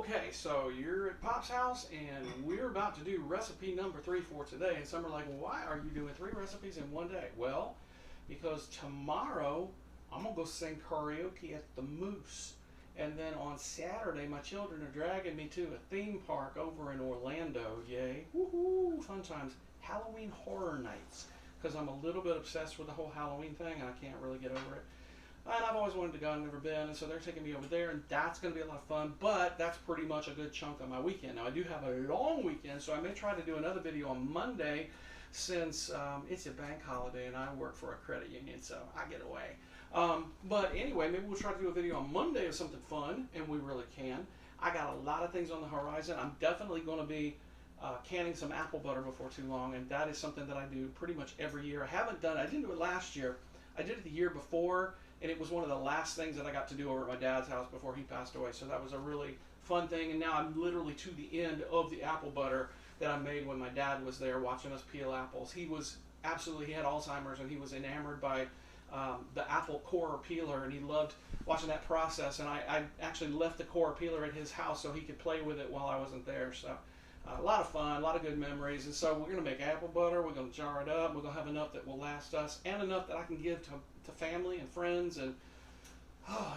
Okay, so you're at Pop's house, and we're about to do recipe number 3 for today. And some are like, well, why are you doing 3 recipes in one day? Well, because tomorrow I'm gonna go sing karaoke at the Moose, and then on Saturday my children are dragging me to a theme park over in Orlando. Yay! Woohoo! Fun times. Halloween Horror Nights, because I'm a little bit obsessed with the whole Halloween thing, and I can't really get over it. And I've always wanted to go, I've never been, and so they're taking me over there, and that's going to be a lot of fun, but that's pretty much a good chunk of my weekend. Now, I do have a long weekend, so I may try to do another video on Monday, since it's a bank holiday, and I work for a credit union, so I get away. But anyway, maybe we'll try to do a video on Monday of something fun, and we really can. I got a lot of things on the horizon. I'm definitely going to be canning some apple butter before too long, and that is something that I do pretty much every year. I didn't do it last year. I did it the year before, and it was one of the last things that I got to do over at my dad's house before he passed away. So that was a really fun thing. And now I'm literally to the end of the apple butter that I made when my dad was there watching us peel apples. He had Alzheimer's, and he was enamored by the apple core peeler, and he loved watching that process. And I actually left the core peeler at his house so he could play with it while I wasn't there. So a lot of fun, a lot of good memories. And so we're going to make apple butter. We're going to jar it up. We're going to have enough that will last us, and enough that I can give to family and friends. And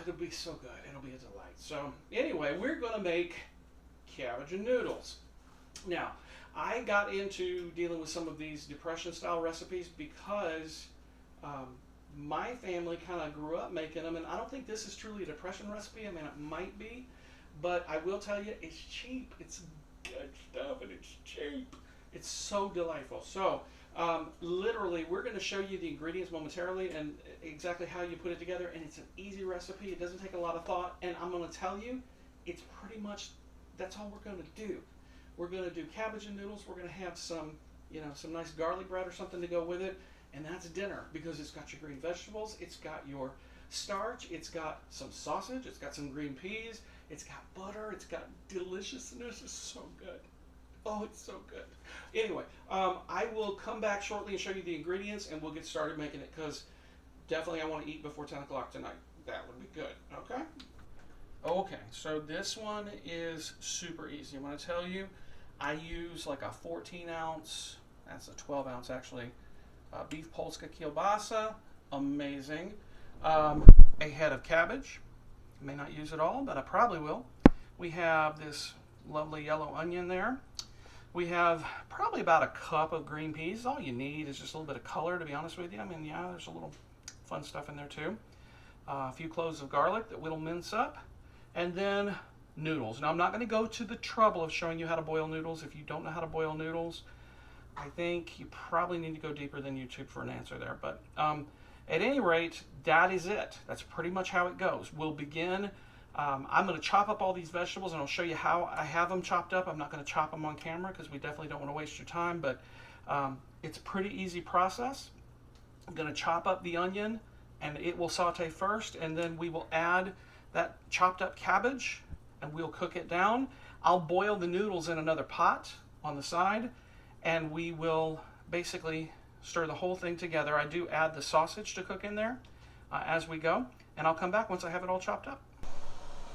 it'll be so good. It'll be a delight. So anyway, we're going to make cabbage and noodles. Now, I got into dealing with some of these depression style recipes because my family kind of grew up making them, and I don't think this is truly a depression recipe. I mean, it might be, but I will tell you, it's cheap. It's good stuff, and it's cheap. It's so delightful. So literally, we're going to show you the ingredients momentarily and exactly how you put it together, and it's an easy recipe. It doesn't take a lot of thought, and I'm going to tell you, it's pretty much, that's all we're going to do. We're going to do cabbage and noodles. We're going to have some nice garlic bread or something to go with it, and that's dinner, because it's got your green vegetables, it's got your starch, it's got some sausage, it's got some green peas, it's got butter, it's got deliciousness. It's so good. Oh, it's so good. Anyway, I will come back shortly and show you the ingredients, and we'll get started making it, because definitely I want to eat before 10 o'clock tonight. That would be good. Okay? Okay, so this one is super easy. I'm going to tell you, I use like a 14-ounce, that's a 12-ounce actually, beef Polska kielbasa, amazing. A head of cabbage. I may not use it all, but I probably will. We have this lovely yellow onion there. We have probably about a cup of green peas. All you need is just a little bit of color, to be honest with you. I mean, yeah, there's a little fun stuff in there too. A few cloves of garlic that we'll mince up. And then noodles. Now, I'm not going to go to the trouble of showing you how to boil noodles. If you don't know how to boil noodles, I think you probably need to go deeper than YouTube for an answer there. But at any rate, that is it. That's pretty much how it goes. We'll begin. I'm going to chop up all these vegetables, and I'll show you how I have them chopped up. I'm not going to chop them on camera because we definitely don't want to waste your time, but it's a pretty easy process. I'm going to chop up the onion, and it will saute first, and then we will add that chopped up cabbage, and we'll cook it down. I'll boil the noodles in another pot on the side, and we will basically stir the whole thing together. I do add the sausage to cook in there as we go, and I'll come back once I have it all chopped up.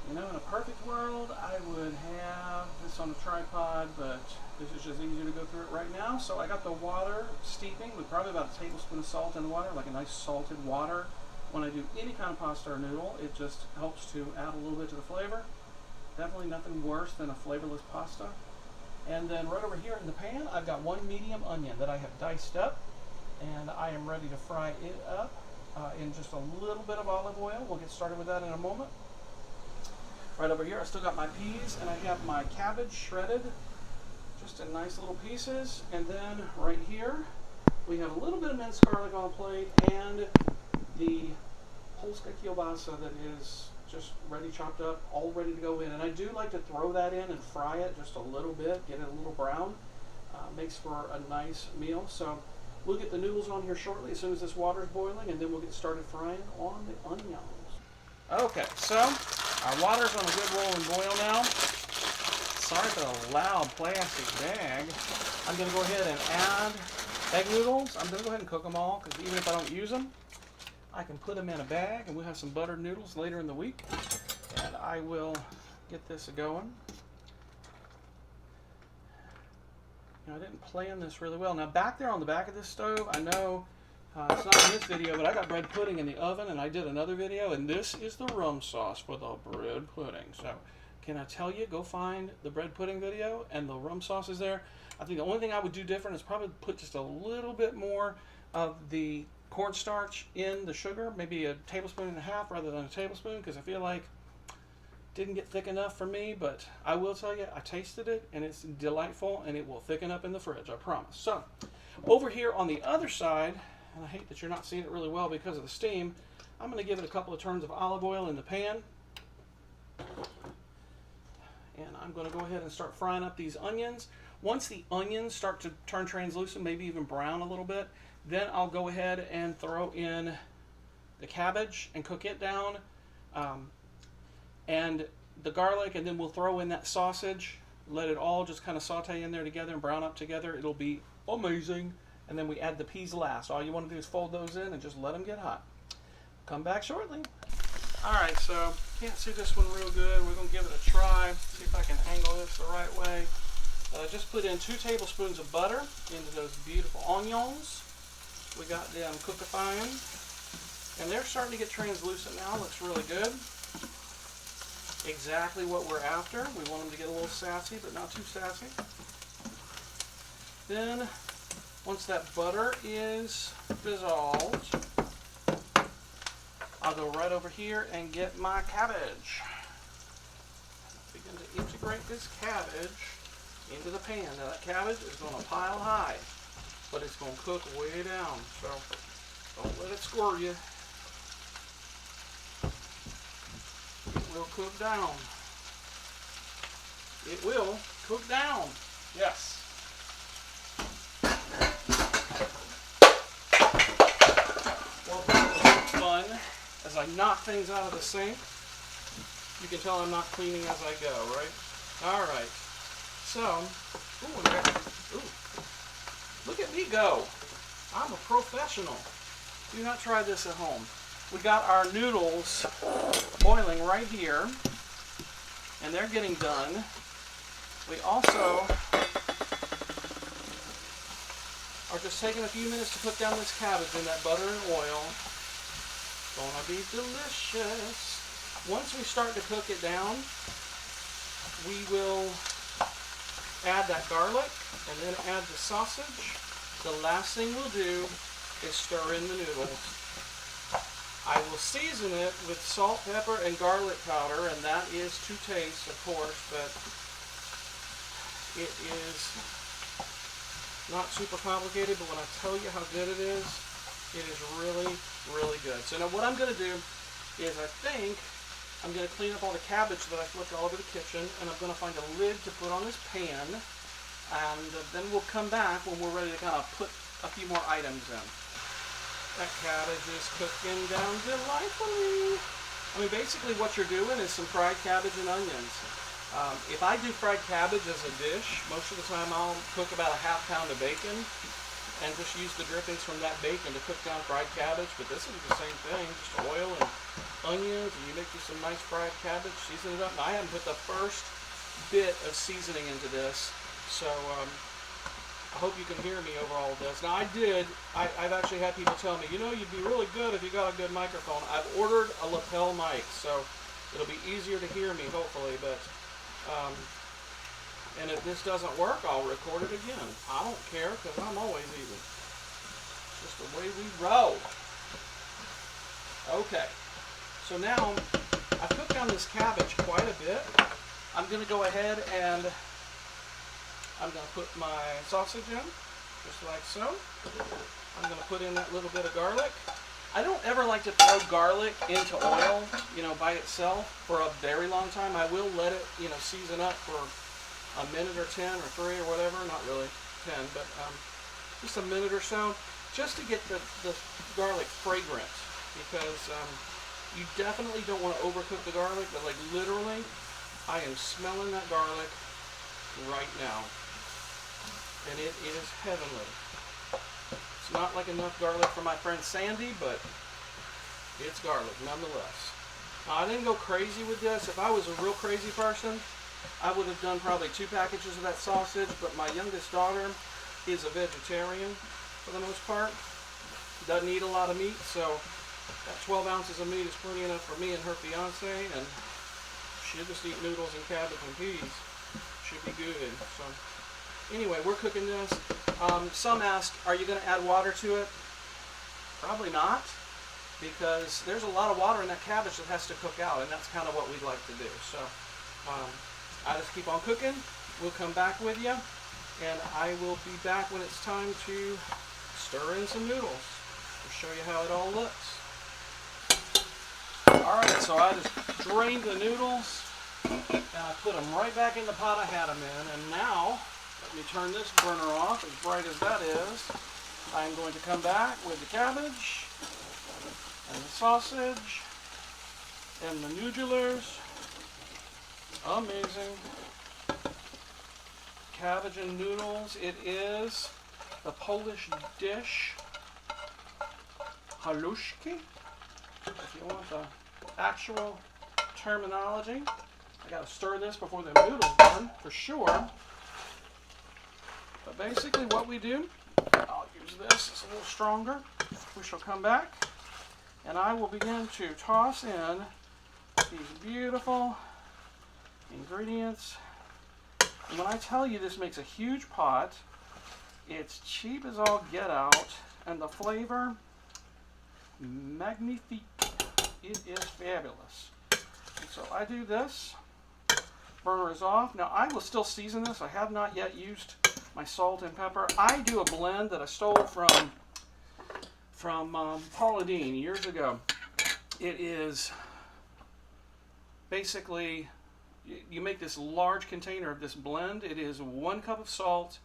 You know, in a perfect world, I would have this on a tripod, but this is just easier to go through it right now. So I got the water steeping with probably about a tablespoon of salt in the water, like a nice salted water. When I do any kind of pasta or noodle, it just helps to add a little bit to the flavor. Definitely nothing worse than a flavorless pasta. And then right over here in the pan, I've got one medium onion that I have diced up, and I am ready to fry it up in just a little bit of olive oil. We'll get started with that in a moment. Right over here, I still got my peas, and I have my cabbage shredded just in nice little pieces. And then right here, we have a little bit of minced garlic on the plate, and the Polska kielbasa that is just ready chopped up, all ready to go in. And I do like to throw that in and fry it just a little bit, get it a little brown. Makes for a nice meal. So we'll get the noodles on here shortly as soon as this water is boiling, and then we'll get started frying on the onions. Okay, so our water's on a good roll and boil now. Sorry for the loud plastic bag. I'm going to go ahead and add egg noodles. I'm going to go ahead and cook them all, because even if I don't use them, I can put them in a bag, and we'll have some buttered noodles later in the week. And I will get this going. I didn't plan this really well. Now back there on the back of this stove, I know it's not in this video, but I got bread pudding in the oven, and I did another video, and this is the rum sauce for the bread pudding. So can I tell you, go find the bread pudding video, and the rum sauce is there. I think the only thing I would do different is probably put just a little bit more of the cornstarch in the sugar, maybe a tablespoon and a half rather than a tablespoon, because I feel like it didn't get thick enough for me. But I will tell you, I tasted it, and it's delightful, and it will thicken up in the fridge, I promise. So over here on the other side, and I hate that you're not seeing it really well because of the steam, I'm going to give it a couple of turns of olive oil in the pan. And I'm going to go ahead and start frying up these onions. Once the onions start to turn translucent, maybe even brown a little bit, then I'll go ahead and throw in the cabbage and cook it down, and the garlic, and then we'll throw in that sausage, let it all just kind of saute in there together and brown up together. It'll be amazing. And then we add the peas last. All you want to do is fold those in and just let them get hot. Come back shortly. Alright, so can't see this one real good. We're going to give it a try. See if I can angle this the right way. I just put in 2 tablespoons of butter into those beautiful onions. We got them cookifying. And they're starting to get translucent now. Looks really good. Exactly what we're after. We want them to get a little sassy, but not too sassy. Then, once that butter is dissolved, I'll go right over here and get my cabbage. Begin to integrate this cabbage into the pan. Now that cabbage is going to pile high, but it's going to cook way down, so don't let it squirt you. It will cook down. It will cook down. Yes. As I knock things out of the sink, you can tell I'm not cleaning as I go, right? Alright, so, look at me go. I'm a professional. Do not try this at home. We got our noodles boiling right here, and they're getting done. We also are just taking a few minutes to put down this cabbage in that butter and oil. Gonna be delicious. Once we start to cook it down, we will add that garlic and then add the sausage. The last thing we'll do is stir in the noodles. I will season it with salt, pepper, and garlic powder, and that is to taste, of course, but it is not super complicated, but when I tell you how good it is really, really good. So now what I'm going to do is I think I'm going to clean up all the cabbage that I flipped all over the kitchen, and I'm going to find a lid to put on this pan, and then we'll come back when we're ready to kind of put a few more items in. That cabbage is cooking down delightfully. I mean, basically what you're doing is some fried cabbage and onions. If I do fried cabbage as a dish, most of the time I'll cook about a ½ pound of bacon and just use the drippings from that bacon to cook down fried cabbage. But this is the same thing, just oil and onions, and you make you some nice fried cabbage, season it up. Now, I haven't put the first bit of seasoning into this, so I hope you can hear me over all of this. Now, I've actually had people tell me, you know, you'd be really good if you got a good microphone. I've ordered a lapel mic, so it'll be easier to hear me, hopefully, but and if this doesn't work, I'll record it again. I don't care, because I'm always even. Just the way we roll. Okay. So now, I've cooked down this cabbage quite a bit. I'm going to go ahead and I'm going to put my sausage in, just like so. I'm going to put in that little bit of garlic. I don't ever like to throw garlic into oil, you know, by itself for a very long time. I will let it, you know, season up for a minute or 10 or 3 or whatever, not really 10, but just a minute or so, just to get the garlic fragrant, because you definitely don't want to overcook the garlic, but like literally, I am smelling that garlic right now, and it is heavenly. It's not like enough garlic for my friend Sandy, but it's garlic nonetheless. Now, I didn't go crazy with this. If I was a real crazy person, I would have done probably 2 packages of that sausage, but my youngest daughter is a vegetarian for the most part. Doesn't eat a lot of meat, so that 12 ounces of meat is plenty enough for me and her fiance, and she'll just eat noodles and cabbage and peas. Should be good. So anyway, we're cooking this. Some ask, are you going to add water to it? Probably not, because there's a lot of water in that cabbage that has to cook out, and that's kind of what we'd like to do. So I just keep on cooking. We'll come back with you, and I will be back when it's time to stir in some noodles. We'll show you how it all looks. Alright, so I just drained the noodles, and I put them right back in the pot I had them in, and now, let me turn this burner off, as bright as that is. I'm going to come back with the cabbage, and the sausage, and the noodlers. Amazing. Cabbage and noodles. It is the Polish dish, Haluski, if you want the actual terminology. I gotta stir this before the noodles done, for sure. But basically what we do, I'll use this, it's a little stronger. We shall come back, and I will begin to toss in these beautiful ingredients. And when I tell you this makes a huge pot, it's cheap as all get out, and the flavor, magnifique. It is fabulous. And so I do this. Burner is off. Now I will still season this. I have not yet used my salt and pepper. I do a blend that I stole from Paula Deen years ago. It is basically, you make this large container of this blend. It is 1 cup of salt,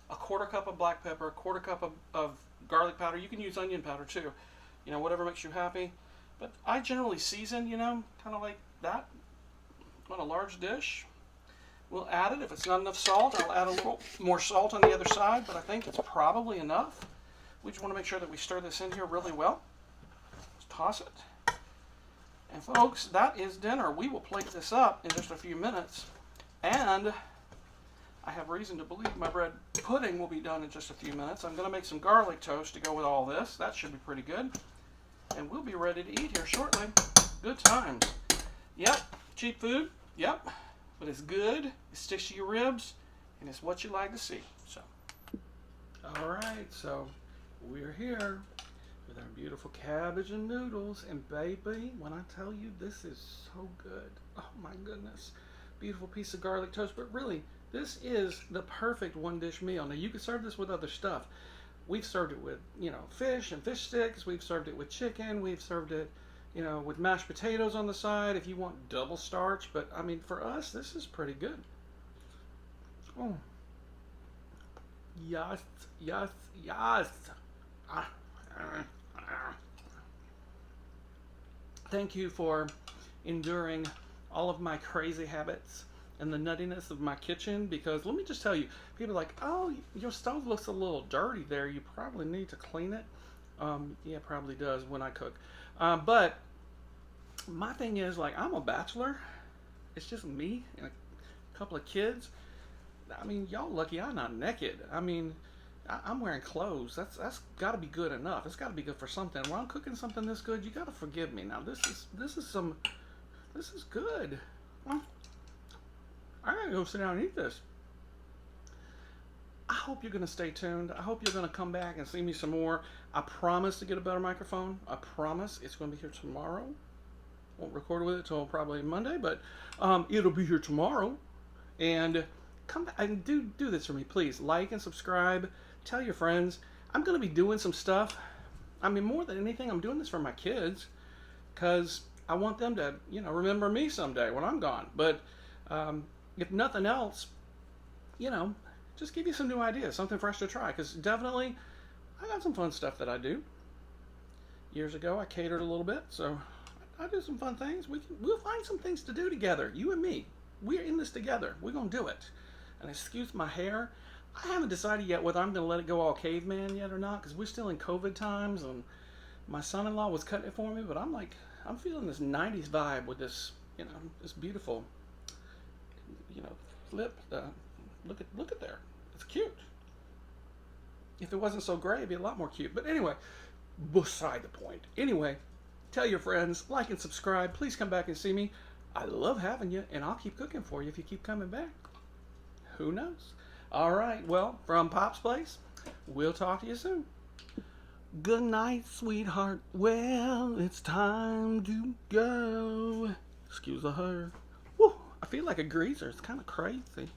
a 1/4 cup of black pepper, a 1/4 cup of garlic powder. You can use onion powder too. You know, whatever makes you happy. But I generally season, you know, kind of like that on a large dish. We'll add it. If it's not enough salt, I'll add a little more salt on the other side, but I think it's probably enough. We just want to make sure that we stir this in here really well. Just toss it. And folks, that is dinner. We will plate this up in just a few minutes. And I have reason to believe my bread pudding will be done in just a few minutes. I'm going to make some garlic toast to go with all this. That should be pretty good. And we'll be ready to eat here shortly. Good times. Yep, cheap food. Yep, but it's good. It sticks to your ribs, and it's what you like to see. So, all right. So we're here with our beautiful cabbage and noodles, and baby, when I tell you this is so good, oh my goodness, beautiful piece of garlic toast. But really, this is the perfect one-dish meal. Now you can serve this with other stuff. We've served it with, you know, fish and fish sticks. We've served it with chicken. We've served it, you know, with mashed potatoes on the side if you want double starch. But, I mean, for us, this is pretty good. Oh. Yes, yes, yes. Thank you for enduring all of my crazy habits and the nuttiness of my kitchen, because let me just tell you, people are like, oh, your stove looks a little dirty there, you probably need to clean it. Yeah, it probably does when I cook. But my thing is, like, I'm a bachelor. It's just me and a couple of kids. I mean, y'all lucky I'm not naked. I mean, I'm wearing clothes. That's got to be good enough. It's got to be good for something. When I'm cooking something this good, you got to forgive me. Now this is good. I gotta go sit down and eat this. I hope you're gonna stay tuned. I hope you're gonna come back and see me some more. I promise to get a better microphone. I promise it's gonna be here tomorrow. Won't record with it till probably Monday, but it'll be here tomorrow. And come back and do this for me, please. Like and subscribe. Tell your friends. I'm gonna be doing some stuff. I mean, more than anything, I'm doing this for my kids, because I want them to, you know, remember me someday when I'm gone. But if nothing else, you know, just give you some new ideas, something fresh to try. Because definitely, I got some fun stuff that I do. Years ago, I catered a little bit, so I do some fun things. We'll find some things to do together, you and me. We're in this together. We're gonna do it. And excuse my hair. I haven't decided yet whether I'm gonna let it go all caveman yet or not, because we're still in COVID times, and my son-in-law was cutting it for me. But I'm feeling this '90s vibe with this, you know, this beautiful, flip. Look at there. It's cute. If it wasn't so gray, it'd be a lot more cute. But anyway, beside the point. Anyway, tell your friends, like and subscribe. Please come back and see me. I love having you, and I'll keep cooking for you if you keep coming back. Who knows? All right, well, from Pop's Place, we'll talk to you soon. Good night, sweetheart. Well, it's time to go. Excuse the hair. Woo, I feel like a greaser. It's kind of crazy.